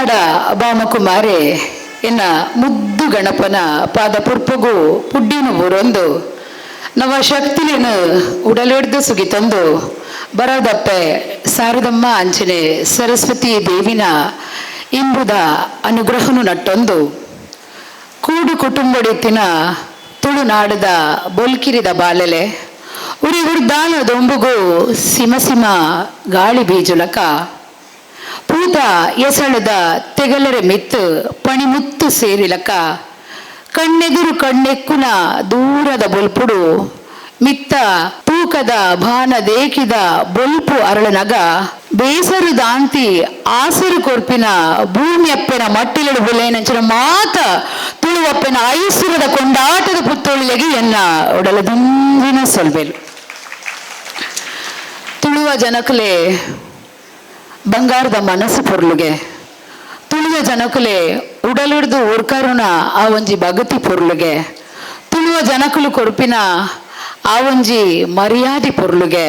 ತುಳುನಾಡ ಬಾಮಕುಮಾರೆ ಎನ್ನ ಮುದ್ದು ಗಣಪನ ಪಾದ ಪುರ್ಪುಗು ಪುಡ್ಡಿನ ಊರೊಂದು ನವ ಶಕ್ತಿಯನ್ನು ಉಡಲಿಡ್ದು ಸುಗಿತಂದು ಬರದಪ್ಪೆ ಶಾರದಮ್ಮ ಅಂಚನೆ ಸರಸ್ವತಿ ದೇವಿನ ಇಂಬುದ ಅನುಗ್ರಹನು ನಟ್ಟೊಂದು ಕೂಡು ಕುಟುಂಬಡಿತ್ತಿನ ತುಳುನಾಡದ ಬೊಲ್ಕಿರಿದ ಬಾಲೆಲೆ ಉರಿ ಉರ್ದಾಳ ದೊಂಬುಗು ಸಿಮಸಿಮ ಗಾಳಿ ಬೀಜುಲಕ ಪೂತ ಎಸಳದ ತೆಗಲರೆ ಮಿತ್ತು ಪಣಿಮುತ್ತು ಸೇರಿಲಕ ಕಣ್ಣೆದುರು ಕಣ್ಣೆಕ್ಕುನ ದೂರದ ಬೊಲ್ಪುಡು ಮಿತ್ತ ತೂಕದ ಭಾನ ದೇಕಿದ ಬೊಲ್ಪು ಅರಳನಗ ಬೇಸರು ದಾಂತಿ ಆಸರು ಕೊರ್ಪಿನ ಭೂಮಿ ಅಪ್ಪೆನ ಮಟ್ಟಿಲಡು ಬುಲೇನಂಚಿನ ಮಾತ ತುಳುವಪ್ಪೆನ ಐಸುರದ ಕೊಂಡಾಟದ ಪುತ್ತೊಳಿಲೆಗೆ ಎನ್ನ ಒಡಲದಿಂದಿನ ಸೊಲ್ಬೇಲು ತುಳುವ ಜನಕಲೆ ಬಂಗಾರದ ಮನಸ್ಸು ಪೊರ್ಲುಗೆ ತುಳುವ ಜನಕಲೆ ಉಡಲಿಡ್ದು ಉರ್ಕರುನ ಆ ಒಂಜಿ ಭಗತಿ ಪೊರ್ಲುಗೆ ತುಳುವ ಜನಕಲು ಕೊರ್ಪಿನ ಆ ಒಂಜಿ ಮರ್ಯಾದೆ ಪೊರ್ಲುಗೆ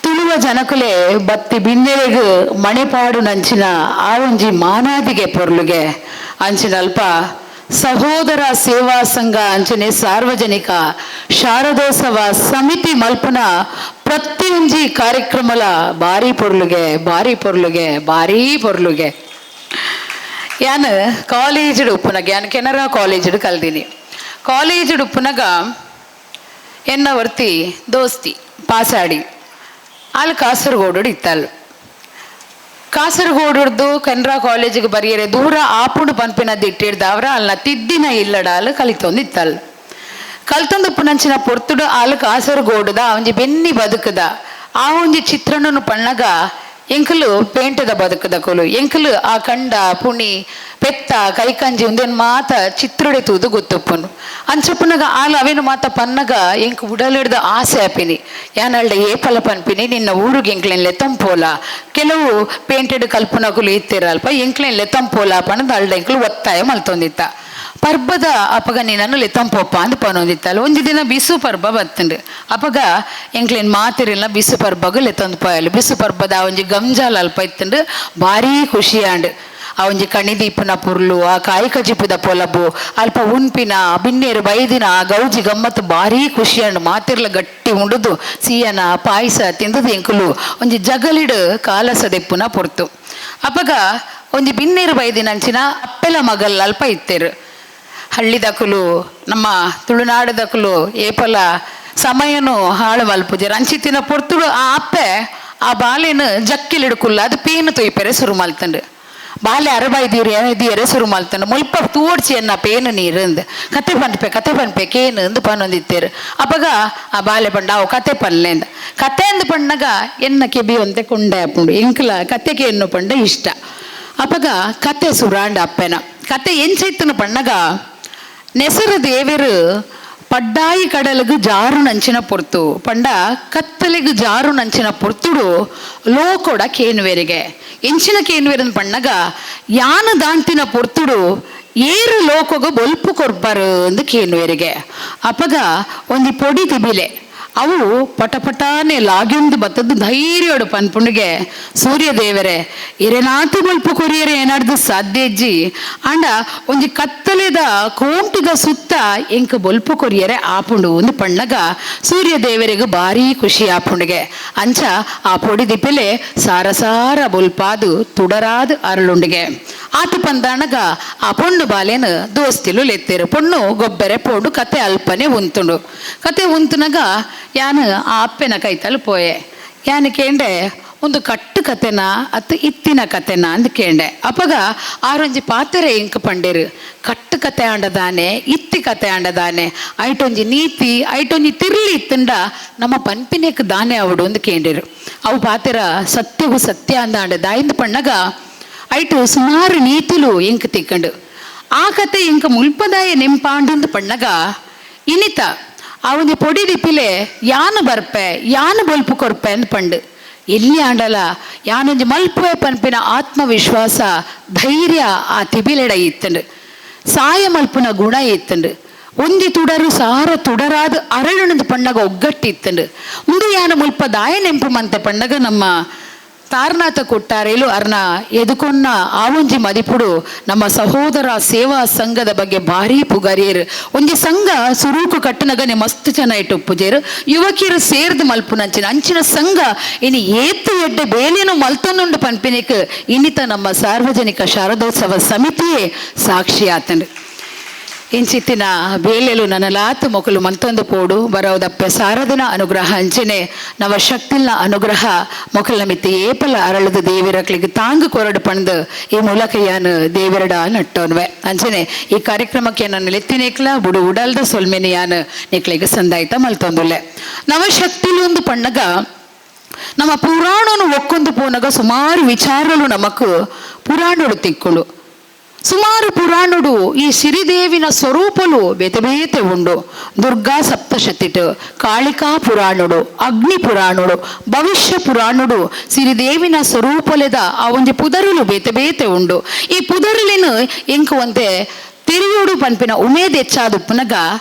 ತುಳುವ ಜನಕಲೆ ಬತ್ತಿ ಬಿನ್ನೆರೆಗು ಮಣೆಪಾಡು ನಂಚಿನ ಆ ಒಂಜಿ ಮಾನಾದಿಗೆ ಪೊರ್ಲುಗೆ ಅಂಚಿನ ಅಲ್ಪ ಸಹೋದರ ಸೇವಾ ಸಂಘ ಅಂಚನೆ ಸಾರ್ವಜನಿಕ ಶಾರದೋತ್ಸವ ಸಮಿತಿ ಮಲ್ಪನ ಪ್ರತಿಯೊಂಜಿ ಕಾರ್ಯಕ್ರಮಲ ಭಾರಿ ಪೊರ್ಲುಗೆ ಯಾನ್ ಕಾಲೇಜ್ ಉಪ್ಪುನಗ ಯಾನ್ ಕೆನರಾ ಕಾಲೇಜ್ ಕಲ್ದೀನಿ ಕಾಲೇಜ್ ಉಪ್ಪುನಗ ಎನ್ನ ವರ್ತಿ ದೋಸ್ತಿ ಪಾಸಾಡಿ ಅಲ್ಲಿ ಕಾಸರಗೋಡು ಇತ್ತಲ್ಲ ಕಾಸರಗೋಡು ಕೆನರಾ ಕಾಲೇಜಿಗೆ ಬರೆಯರೆ ದೂರ ಆಪುಂಡು ಪನ್ಪಿನದ್ದು ಇಟ್ಟಿಡ್ದ ಅವ್ರ ಅಲ್ನ ತಿದ್ದಿನ ಇಲ್ಲಡ ಅಲ್ಲಿ ಕಲಿತೊಂದು ಇತ್ತಲ್ಲ ಕಲ್ತೊಂದು ಪುನಂಚಿನ ಪೊರ್ತುಡು ಅಲ್ಲಿ ಕಾಸರಗೋಡುದ ಒಂಜಿ ಬೆನ್ನಿ ಬದುಕದ ಆ ಒಂಜಿ ಚಿತ್ರಣನು ಪಣ್ಣಗ ಎಂಕಲು ಪೇಂಟದ ಬದುಕದ ಕೊಲು ಎಂಕಲು ಆ ಕಂಡ ಪುಣಿ ಪೆತ್ತ ಕೈಕಂಜಿ ಒಂದೇನು ಮಾತ ಚಿತ್ರಡೆ ತೂದು ಗೊತ್ತುಪ್ಪನು ಅಂಚಪ್ಪನಾಗ ಆಲ ಅವೇನು ಮಾತ ಪನ್ನಗ ಎಂಕ್ ಉಡಲಿಡ್ದ ಆಸೆ ಅಪಿನಿ ಯಾನಳ್ಳ ಏಪಲ ಪನ್ಪಿನಿ ನಿನ್ನ ಊರಿಗೆ ಎಂಕ್ಲೆನ್ಲೆ ತಂಪೋಲ ಕೆಲವು ಪೇಂಟೆಡ್ ಕಲ್ಪನಗುಲು ಇತ್ತಿರಲ್ಪ ಎಂಕ್ಲೆನ್ಲೆ ತಂಪೋಲ ಪನ್ನದ ಅಳ್ಳ ಎಂಕ್ಲು ಒತ್ತಾಯ ಮಲ್ತೊಂದಿತ್ತ ಪರ್ಬದ ಅಪಗ ನೀನನ್ನು ಲೆತ್ತಂಪೊಪ್ಪ ಅಂದ್ ಪನೊಂದಿತ್ತಲ್ಲ ಒಂಜಿ ದಿನ ಬಿಸು ಪರ್ಬ ಬತ್ತಂಡು ಅಪಗ ಎಂಕ್ಲೇನು ಮಾತಿರಿಲ್ಲ ಬಿಸು ಪರ್ಬಗು ಲೆತ್ತೊಂದು ಪೋಯಲು ಬಿಸು ಪರ್ಬದ ಒಂಜಿ ಗಂಜಾಲ್ ಅಲ್ಪ ಇತ್ತಂಡು ಭಾರಿ ಖುಷಿಯಾಂಡು ಆ ಒಂಜಿ ಕಣಿದೀಪುನ ಪುರ್ಲು ಆ ಕಾಯಿಕ ಜಿಪ್ಪುದ ಪೊಲಬು ಅಲ್ಪ ಉನ್ಪಿನ ಬಿನ್ನೇರು ಬೈದಿನ ಗೌಜಿ ಗಮ್ಮತ್ತು ಭಾರಿ ಖುಷಿಯಂಡು ಮಾತಿರ್ಲ ಗಟ್ಟಿ ಉಂಡುದು ಸಿಯನ ಪಾಯಸ ತಿಂದದು ಎಂಕುಲು ಒಂಜಿ ಜಗಲಿಡು ಕಾಲಸದೆಪ್ಪುನ ಪೊರ್ತು ಅಪಗ ಒಂಜಿ ಬಿನ್ನೇರು ಬೈದಿನಂಚಿನ ಅಪ್ಪೆಲ ಮಗಲ್ ಅಲ್ಪ ಇತ್ತೇರು ಹಳ್ಳಿದಕುಲು ನಮ್ಮ ತುಳುನಾಡದಕುಲು ಏಪಲ ಸಮಯನು ಹಾಳು ಮಲ್ಪುಜರು ಅಂಚಿತ್ತಿನ ಪೊರ್ತುಡು ಆ ಅಪ್ಪೆ ಆ ಬಾಲೆನು ಜಕ್ಕಿಲಿಡುಕುಲ್ಲ ಅದು ಪೇನು ತೊಯ್ಪೆರೆ ಸುರು ಮಲ್ತಂಡು ಬಾಲೆ ಅರಬೈದಿಯರೆ ಸುರು ಮಲ್ತಂಡು ಮುಲ್ಪ ತೂಡ್ಚಿ ಎನ್ನ ಪೇನು ನೀರು ಕತೆ ಪನ್ಪೆ ಕೇನು ಅಂದು ಪನ್ನೊಂದಿತ್ತೇರು ಅಪಗ ಆ ಬಾಲೆ ಪಂಡ ಅವು ಕತೆ ಪನ್ಲೆಂದ ಕತೆ ಅಂದು ಪಣ್ಣಗ ಎನ್ನ ಕೆಬಿ ಒಂತೆ ಕೊಂಡೆ ಅಪ್ಪುಂಡು ಎಂಕ್ಲ ಕತೆಗೆ ಎನ್ನು ಪಂಡ ಇಷ್ಟ ಅಪಗ ಕತೆ ಸುರಾಂಡ ಅಪ್ಪೆನ ಕತೆ ಎಂಚೈತನು ಪಣ್ಣಗ ನೆಸರು ದೇವೆರು ಪಡ್ಡಾಯಿ ಕಡಲಿಗೆ ಜಾರು ನಂಚಿನ ಪೊರ್ತು ಪಂಡ ಕತ್ತಲಿಗೆ ಜಾರು ನಂಚಿನ ಪೊರ್ತುಡು ಲೋಕೊಡ ಕೇನುವೆರಿಗೆ ಎಂಚಿನ ಕೇನುವೆರನ್ ಪಣ್ಣಗ ಯಾನು ದಾಂತಿನ ಪೊರ್ತುಡು ಏರು ಲೋಕೊಗ ಬೊಲ್ಪು ಕೊರ್ಬರು ಅಂದು ಕೇನುವೆರಿಗೆ ಅಪಗ ಒಂದಿ ಪೊಡಿ ತಿಬಿಲೆ ಅವು ಪಟಪಟಾನೆ ಲಾಗ್ಯೊಂದು ಬತ್ತದ್ದು ಧೈರ್ಯೋಡು ಪನ್ಪುಂಡಿಗೆ ಸೂರ್ಯ ದೇವರೇ ಇರೆನಾತು ಬಲ್ಪು ಕೊರಿಯರೆ ಏನಾಡ್ದು ಸಾಧ್ಯ ಇಜ್ಜಿ ಅಂಡ ಒಂಜಿ ಕತ್ತಲೆದ ಕೋಂಟಿಗ ಸುತ್ತ ಎಂಕ ಬೊಲ್ಪು ಕೊರಿಯರೆ ಆಪುಂಡು ಒಂದು ಪಣ್ಣಗ ಸೂರ್ಯ ದೇವರಿಗೆ ಭಾರಿ ಖುಷಿ ಆಪುಂಡಿಗೆ ಅಂಚ ಆ ಪೊಡಿ ದಿಪ್ಪೆಲೆ ಸಾರ ಸಾರ ಬೊಲ್ಪಾದು ತುಡರಾದು ಅರಳುಂಡಿಗೆ ಆತು ಪಂದಾಣಗ ಆ ಪೊಣ್ಣು ಬಾಲೆನು ದೋಸ್ತಿಲು ಲೆತ್ತೇರು ಪೊಣ್ಣು ಗೊಬ್ಬರೆ ಪೋಡು ಕತೆ ಅಲ್ಪನೆ ಉಂತುಂಡು ಕತೆ ಉಂತುನಗ ಯಾನು ಆ ಅಪ್ಪೆನ ಕೈತಲು ಪೋಯೆ ಯಾನು ಕೇಂಡೆ ಒಂದು ಕಟ್ಟು ಕತೆನ ಅತ್ತು ಇತ್ತಿನ ಕತೆನ ಅಂದು ಕೇಂಡೆ ಅಪಗ ಆರೊಂಜಿ ಪಾತ್ರೆ ಇಂಕ ಪಂಡೇರು ಕಟ್ಟು ಕತೆ ಆಂಡದಾನೆ ಇತ್ತಿ ಕತೆ ಆಂಡದಾನೆ ಐಟೊಂಜಿ ನೀತಿ ಐಟೊಂಜಿ ತಿರ್ಲಿ ಇತ್ತಂಡ ನಮ್ಮ ಪನ್ಪಿನೆಕ್ ದಾನೆ ಅವಡು ಅಂದು ಕೇಂಡೇರು ಅವು ಪಾತೆರ ಸತ್ಯವು ಸತ್ಯ ಅಂದ ಆಂಡದ ಇಂದು ಪಣ್ಣಗ ಐಟು ಸುಮಾರು ನೀತಿಲು ಇಂಕ ತಿಕ್ಕಂಡು ಆ ಕತೆ ಇಂಕ ಮುಲ್ಪದಾಯ ನೆಂಪಾಂಡು ಪಣ್ಣಗ ಇನಿತ ಆ ಒಂದು ಪೊಡಿ ದಿಪ್ಪಿಲೆ ಯಾನು ಬರ್ಪೆ ಯಾನು ಬೊಲ್ಪು ಕೊರ್ಪೆ ಅಂದ್ ಪಂಡು ಎಲ್ಲಿ ಆಂಡಲ ಯಾನೊಂಜಿ ಮಲ್ಪುವೆ ಪನ್ಪಿನ ಆತ್ಮವಿಶ್ವಾಸ ಧೈರ್ಯ ಆ ತಿಬಿಲೆಡ ಇತ್ತಂಡು ಸಾಯ ಮಲ್ಪುನ ಗುಣ ಇತ್ತಂಡು ಒಂದಿ ತುಡರು ಸಾರ ತುಡರಾದ ಅರಳಣದ ಪಣ್ಣಗ ಒಗ್ಗಟ್ಟಿತ್ತಂಡು ಮುಂದೆ ಯಾನ ಮುಲ್ಪ ದಾಯ ನೆಂಪು ಮಂತೆ ಪಣ್ಣಗ ನಮ್ಮ ತಾರನಾಥ ಕೊಟ್ಟಾರೇಲು ಅರ್ನ ಎದುಕೊನ್ನ ಆವಂಜಿ ಮದಿಪುಡು ನಮ್ಮ ಸಹೋದರ ಸೇವಾ ಸಂಘದ ಬಗ್ಗೆ ಭಾರಿ ಪುಗಾರಿಯರು ಒಂಜಿ ಸಂಘ ಸುರೂಕು ಕಟ್ಟನಗನೆ ಮಸ್ತ್ ಜನ ಇಟ್ಟು ಪೂಜೆರು ಯುವಕಿಯರು ಸೇರ್ದು ಮಲ್ಪುನಂಚಿನ ಅಂಚಿನ ಸಂಘ ಇನ್ನು ಏತ್ತು ಎಡ್ಡೆ ಬೇಲೇನು ಮಲ್ತೊಂದುಂಡು ಪನ್ಪಿನಿಕ್ ಇನ್ನಿತ ನಮ್ಮ ಸಾರ್ವಜನಿಕ ಶಾರದೋತ್ಸವ ಸಮಿತಿಯೇ ಸಾಕ್ಷಿ ಆತಂಡು ಇಂಚಿತ್ತಿನ ಬೇಲೆಲು ನನಲಾತು ಮೊಕಲು ಮಂತೊಂದು ಪೋಡು ಬರೋದಪ್ಪ ಸಾರದಿನ ಅನುಗ್ರಹ ಅಂಚನೆ ನವ ಶಕ್ತಿಲ್ನ ಅನುಗ್ರಹ ಮೊಕಲ್ನ ಮಿತ್ತಿ ಏಪಲ ಅರಳದು ದೇವಿರಕ್ಲಿಗೆ ತಾಂಗು ಕೊರಡು ಪಣ್ದು ಈ ಮೂಲಕ ಯಾನು ದೇವಿರಡ ನಟ್ಟೋನ್ವೆ ಅಂಚನೆ ಈ ಕಾರ್ಯಕ್ರಮಕ್ಕೆ ನಾನು ಲೆತ್ತಿನೇಕ್ಲ ಬುಡು ಉಡಲ್ದ ಸೊಲ್ಮೆನಿ ಯಾನು ನಿಕ್ಲಿಗೆ ಸಂದಾಯ್ತ ಮಲ್ತೊಂದುಲ್ಲೆ ನವಶಕ್ತಿಲು ಒಂದು ಪಣ್ಣಗ ನಮ್ಮ ಪುರಾಣನು ಒಕ್ಕೊಂದು ಪೋನಗ ಸುಮಾರು ವಿಚಾರಲು ನಮಕ್ ಪುರಾಣಡು ತಿಕ್ಕುಳು ಸುಮಾರು ಪುರಾಣುಡು ಈ ಸಿರಿದೇವಿನ ಸ್ವರೂಪಲು ಬೇತೆ ಬೇತೆ ಉಂಡು ದುರ್ಗಾ ಸಪ್ತಶತಿಟ್ ಕಾಳಿಕಾ ಪುರಾಣುಡು ಅಗ್ನಿ ಪುರಾಣುಡು ಭವಿಷ್ಯ ಪುರಾಣುಡು ಸಿರಿದೇವಿನ ಸ್ವರೂಪಲೆದ ಆ ಒಂದು ಪುದರುಲು ಬೇತೆ ಬೇತೆ ಉಂಡು ಈ ಪುದರುಲಿನ ಎಂಕುವಂತೆ ತೆರಿಯೋಡು ಪನ್ಪಿನ ಉಮೇದ್ ಹೆಚ್ಚಾದು ಪುನಗ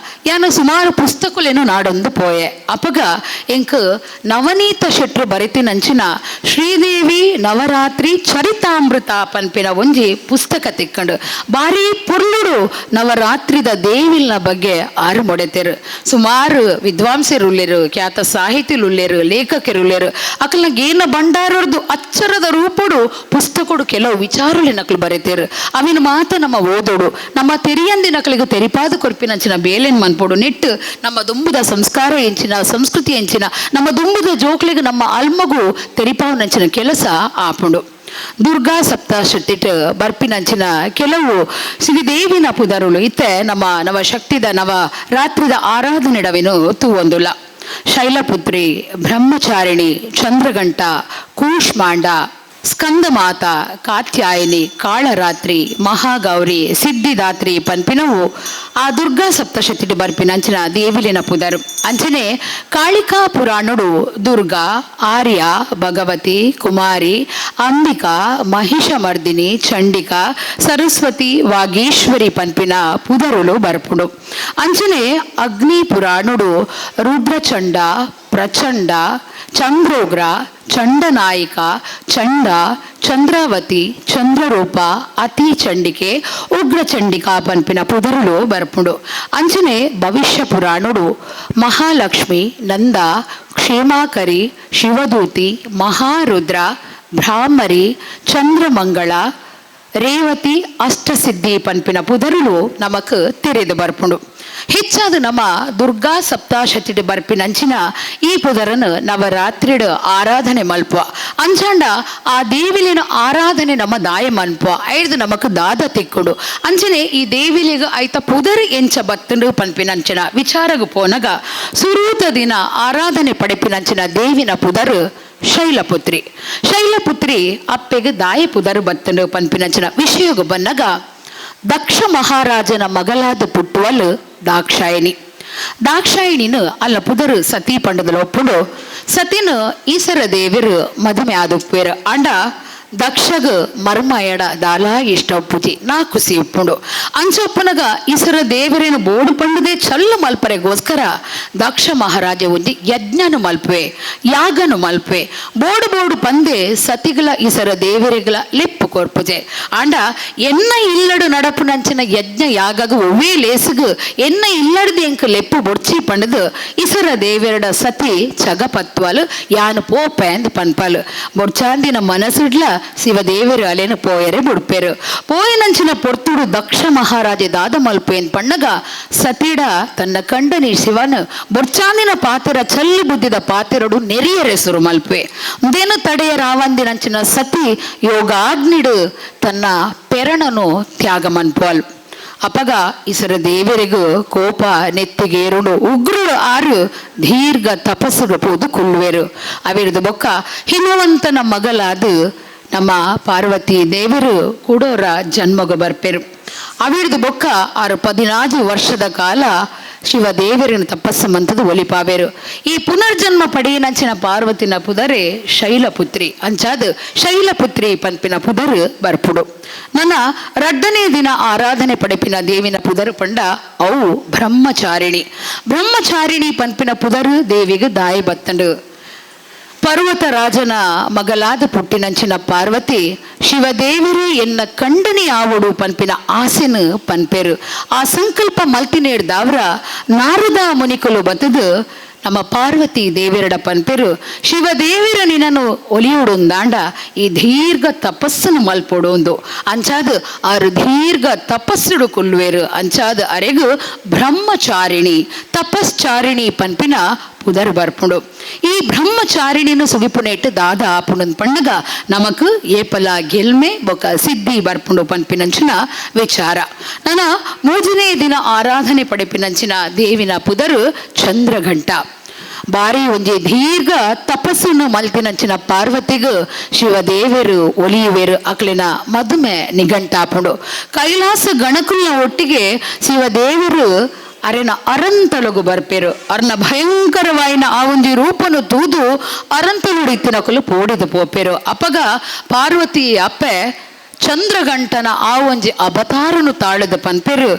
ಯಾನು ಸುಮಾರು ಪುಸ್ತಕಲೇನು ನಾಡೊಂದು ಪೋಯೆ ಅಪಗ ಎಂಕ್ ನವನೀತ ಶೆಟ್ರು ಬರಿತಿನಂಚಿನ ಶ್ರೀದೇವಿ ನವರಾತ್ರಿ ಚರಿತಾಮೃತ ಪನ್ಪಿನ ಒಂಜಿ ಪುಸ್ತಕ ತಿಕ್ಕಂಡು ಭಾರಿ ಪುರ್ಲುಡು ನವರಾತ್ರಿದ ದೇವಿಲ್ನ ಬಗ್ಗೆ ಆರು ಮೊಡೆತೆರು ಸುಮಾರು ವಿದ್ವಾಂಸರು ಉಲ್ಲೆರು ಖ್ಯಾತ ಸಾಹಿತಿಲು ಉಲ್ಲೆರು ಲೇಖಕರು ಉಲ್ಲೆರು ಅಕಲ್ನಾಗ ಏನ ಬಂಡಾರದ್ದು ಅಚ್ಚರದ ರೂಪಡು ಪುಸ್ತಕಡು ಕೆಲವು ವಿಚಾರಲಿನಕ್ಲು ಬರೆತೇರು ಅವಿನ ಮಾತ ನಮ್ಮ ಓದೋಡು ನಮ್ಮ ತೆರಿಯಂದಿನಕ್ಲಿಗೆ ತೆರಿಪಾದ ಕೊರ್ಪಿನಂಚಿನ ಬೇಲೆನ್ ಮನ್ಪೋಡು ನೆಟ್ಟು ನಮ್ಮ ದುಂಬುದ ಸಂಸ್ಕಾರ ಎಂಚಿನ ಸಂಸ್ಕೃತಿ ಎಂಚಿನ ನಮ್ಮ ದುಂಬುದ ಜೋಕ್ಲಿಗೆ ನಮ್ಮ ಅಲ್ಮಗು ತೆರಿಪಾವನಂಚಿನ ಕೆಲಸ ಆಪುಂಡು ದುರ್ಗಾ ಸಪ್ತಶತಿಟ್ ಬರ್ಪಿನಂಚಿನ ಕೆಲವು ಶ್ರೀದೇವಿನ ಪುದರುಳು ಇತ್ತೆ ನಮ್ಮ ನವ ಶಕ್ತಿದ ನವ ರಾತ್ರಿದ ಆರಾಧನೆಡವೇನು ತೂವೊಂದುಲ್ಲ ಶೈಲಪುತ್ರಿ ಬ್ರಹ್ಮಚಾರಿಣಿ ಚಂದ್ರಗಂಟ ಕೂಷ್ಮಾಂಡ ಸ್ಕಂದಮಾತ ಕಾತ್ಯಾಯಿನಿ ಕಾಳರಾತ್ರಿ ಮಹಾಗೌರಿ ಸಿದ್ಧಿದಾತ್ರಿ ಪನ್ಪಿನವು ಆ ದುರ್ಗಾ ಸಪ್ತಶತಿ ಬರ್ಪಿನ ಅಂಚನ ದೇವಿಲಿನ ಪುದರು ಅಂಚನೆ ಕಾಳಿಕಾ ಪುರಾಣುಡು ದುರ್ಗಾ ಆರ್ಯ ಭಗವತಿ ಕುಮಾರಿ ಅಂಬಿಕಾ ಮಹಿಷಮರ್ದಿನಿ ಚಂಡಿಕಾ ಸರಸ್ವತಿ ವಾಗೀಶ್ವರಿ ಪನ್ಪಿನ ಪುದರುಳು ಬರ್ಪುಡು ಅಂಚನೆ ಅಗ್ನಿ ಪುರಾಣುಡು ರುದ್ರಚಂಡ ಪ್ರಚಂಡ ಚಂದ್ರೋಗ್ರ ಚಂಡನಾಯಿಕ ಚಂಡ ಚಂದ್ರಾವತಿ ಚಂದ್ರರೂಪ ಅತಿ ಚಂಡಿಕೆ ಉಗ್ರ ಚಂಡಿಕಾ ಪನ್ಪಿನ ಪುದರುಳು ಬರ್ಪುಡು ಅಂಚನೆ ಭವಿಷ್ಯ ಪುರಾಣುಡು ಮಹಾಲಕ್ಷ್ಮಿ ನಂದ ಕ್ಷೇಮಾಕರಿ ಶಿವದೂತಿ ಮಹಾರುದ್ರ ಬ್ರಾಹ್ಮರಿ ಚಂದ್ರಮಂಗಳ ರೇವತಿ ಅಷ್ಟಸಿದ್ಧಿ ಪನ್ಪಿನ ಪುದರುಳು ನಮಕ್ ತೆರೆದು ಬರ್ಪುಂಡು ಹೆಚ್ಚಾದ ನಮ್ಮ ದುರ್ಗಾ ಸಪ್ತಾಶತಿ ಬರ್ಪಿನಂಚಿನ ಈ ಪುದರನ್ನು ನವರಾತ್ರಿಡ ಆರಾಧನೆ ಮಲ್ಪುವ ಅಂಚಾಂಡ ಆ ದೇವಿಲಿನ ಆರಾಧನೆ ನಮ್ಮ ದಾಯ ಮನ್ಪುವ ಐದು ನಮಕ್ ದಾದ ತಿಕ್ಕುಡು ಅಂಚನೆ ಈ ದೇವಿಲಿಗ ಐತ ಪುದರ್ ಎಂಚ ಬತ್ತಂಡು ಪನ್ಪಿನಂಚಿನ ವಿಚಾರಗು ಪೋನಗ ಸುರೂತ ದಿನ ಆರಾಧನೆ ಪಡೆಪಿನಂಚಿನ ದೇವಿನ ಪುದರ್ ಶೈಲಪುತ್ರಿ ಶೈಲಪುತ್ರಿ ಅಪ್ಪೆಗೆ ದಾಯ ಪುದರ್ ಬತ್ತಂಡು ಪನ್ಪಿನಂಚಿನ ವಿಷಯಗು ಬನ್ನಗ ದಕ್ಷ ಮಹಾರಾಜನ ಮಗಳಾದ ಪುಟ್ಟುವಲು ದಾಕ್ಷಾಯಿಣಿ ದಾಕ್ಷಾಯಿಣಿನ ಅಲ್ಲ ಪುದರು ಸತಿ ಪಂಡದಲು ಒಪ್ಪುಡು ಸತಿನ ಈಸರ ದೇವಿರು ಮದುವೆ ಆದುಪ್ಪೇರು ಅಂಡ ದಕ್ಷಗ ಮರ್ಮ ಎಡ ದಾಲ ಇಷ್ಟ ಒಪ್ಪುಜಿ ನಾ ಖುಷಿ ಉಪ್ಪುಂಡು ಅಂಚೊಪ್ಪನಗ ಈಸರ ದೇವರೇನು ಬೋಡು ಪಂಡದೆ ಚಲ್ಲು ಮಲ್ಪರೆಗೋಸ್ಕರ ದಕ್ಷ ಮಹಾರಾಜ ಒಂಜಿ ಯಜ್ಞನು ಮಲ್ಪುವೆ ಯಾಗನು ಮಲ್ಪುವೆ ಬೋಡು ಬೋಡು ಪಂದೆ ಸತಿಗಳ ಈಸರ ದೇವರಿಗಳ ಲೆಪ್ಪು ಕೊರ್ಪುಜೆ ಅಂಡ ಎನ್ನ ಇಲ್ಲಡು ನಡಪು ನಂಚಿನ ಯಜ್ಞ ಯಾಗಗ ಒವ್ವೇ ಲೇಸುಗು ಎನ್ನ ಇಲ್ಲಡ್ದು ಎಂಕ್ ಲೆಪ್ಪು ಬೊಡ್ಚಿ ಪಂಡದು ಈಸರ ದೇವರಡ ಸತಿ ಚಗಪತ್ವಲು ಯಾನು ಪೋಪೆ ಅಂದ್ ಪನ್ಪಲು ಬೊಡ್ಚಾಂದಿನ ಮನಸ್ಸಿಡ್ಲ ಶಿವದೇವರು ಅಲೆನು ಪೋಯರೆ ಬುಡ್ಪೇರು ಪೋಯನಂಚಿನ ಪೊರ್ತುಡು ದಕ್ಷ ಮಹಾರಾಜ ದಾದ ಮಲ್ಪೇನ್ ಪಣ್ಣಗ ಸತಿಡ ತನ್ನ ಕಂಡನಿ ಶಿವನು ಬೊಡ್ಚಾಂದಿನ ಪಾತಿರ ಚಲ್ಲಿ ಬುದ್ಧಿದ ಪಾತಿರಡು ನೆರಿಯರೆಸುರು ಮಲ್ಪೆ ದೇನು ತಡೆಯ ರಾವಂದಿನಂಚಿನ ಸತಿ ಯೋಗಾಗ್ನಿಡು ತನ್ನ ಪೆರಣನು ತ್ಯಾಗ ಮನ್ಪೋಲ್ ಅಪಗ ಈಸರ ದೇವರಿಗೂ ಕೋಪ ನೆತ್ತಿಗೇರುಡು ಉಗ್ರರು ಆರು ದೀರ್ಘ ತಪಸ್ಸುಡು ಪೋದು ಕುಳ್ಳುವೆರು ಅವಿರದು ಬೊಕ್ಕ ಹಿಮವಂತನ ಮಗಳಾದು ನಮ್ಮ ಪಾರ್ವತಿ ದೇವರು ಕೂಡೋರ ಜನ್ಮಗ ಬರ್ಪೆರು ಅವಿರದು ಬೊಕ್ಕ ಆರು 14 ವರ್ಷದ ಕಾಲ ಶಿವದೇವರಿನ ತಪಸ್ಸು ಮಂತದು ಒಲಿಪಾವೇರು ಈ ಪುನರ್ಜನ್ಮ ಪಡೆಯನಂಚಿನ ಪಾರ್ವತಿನ ಪುದರೆ ಶೈಲಪುತ್ರಿ ಅಂಚಾದ ಶೈಲಪುತ್ರಿ ಪನ್ಪಿನ ಪುದರು ಬರ್ಪುಡು ನನ್ನ ರಡ್ಡನೇ ದಿನ ಆರಾಧನೆ ಪಡೆಪಿನ ದೇವಿನ ಪುದರು ಪಂಡ ಅವು ಬ್ರಹ್ಮಚಾರಿಣಿ ಬ್ರಹ್ಮಚಾರಿಣಿ ಪನ್ಪಿನ ಪುದರು ದೇವಿಗೆ ದಾಯಿ ಬತ್ತಂಡು ಪರ್ವತ ರಾಜನ ಮಗಲಾದ ಪುಟ್ಟಿನಂಚಿನ ಪಾರ್ವತಿ ಶಿವದೇವರು ಎನ್ನ ಕಂಡನಿ ಆವಡು ಪನ್ಪಿನ ಆಸೆನು ಪನ್ಪೇರು ಆ ಸಂಕಲ್ಪ ಮಲ್ತಿನೇಡ್ದವ್ರ ನಾರದ ಮುನಿಕುಲು ಬತ್ತದು ನಮ್ಮ ಪಾರ್ವತಿ ದೇವಿರಡ ಪನ್ಪೇರು ಶಿವದೇವಿರ ನಿನ್ನನ್ನು ಒಲಿಯುಡುಂದಾಂಡ ಈ ದೀರ್ಘ ತಪಸ್ಸನ್ನು ಮಲ್ಪೊಡೊಂದು ಅಂಚಾದ ಆರು ದೀರ್ಘ ತಪಸ್ಸುಡು ಕುಲ್ವೇರು ಅಂಚಾದ ಅರೆಗು ಬ್ರಹ್ಮಚಾರಿಣಿ ತಪಶ್ಚಾರಿಣಿ ಪನ್ಪಿನ ಪುದರ್ ಬರ್ಪುಡು ಈ ಬ್ರಹ್ಮಚಾರಿಣಿನು ಸುಗಿಪುನೇಟ್ ದಾದ ಆಪುಂಡು ಪಣ್ಣಗ ನಮಕ್ ಏಪಲ ಗೆಲ್ಮೆ ಬೊಕ ಸಿದ್ಧಿ ಬರ್ಪುಂಡು ಪನ್ಪಿನಂಚಿನ ವಿಚಾರ ನನ್ನ ಮೂಜನೇ ದಿನ ಆರಾಧನೆ ಪಡೆಪಿನಂಚಿನ ದೇವಿನ ಪುದರು ಚಂದ್ರಘಂಟ ಬಾರಿ ಒಂಜಿ ದೀರ್ಘ ತಪಸ್ಸನ್ನು ಮಲ್ತಿನಂಚಿನ ಪಾರ್ವತಿಗೂ ಶಿವದೇವರು ಒಲಿಯುವೆರು ಅಕ್ಲಿನ ಮದುಮೆ ನಿಘಂಟಾಪುಂಡು ಕೈಲಾಸ ಗಣಕುಲ್ನ ಒಟ್ಟಿಗೆ ಶಿವದೇವರು ಅರೆನ ಅರಂತಲಗು ಬರ್ಪೇರು ಅರ್ನ ಭಯಂಕರವಾಯಿನ ಆ ಒಂಜಿ ರೂಪನು ತೂದು ಅರಂತಲುಡಿತ್ತಿನಕುಲು ಪೋಡಿದು ಪೋಪೇರು ಅಪಗ ಪಾರ್ವತಿ ಅಪ್ಪೆ ಚಂದ್ರಗಂಟನ ಆ ಒಂಜಿ ಅವತಾರನು ತಾಳದ ಪನ್ಪೇರು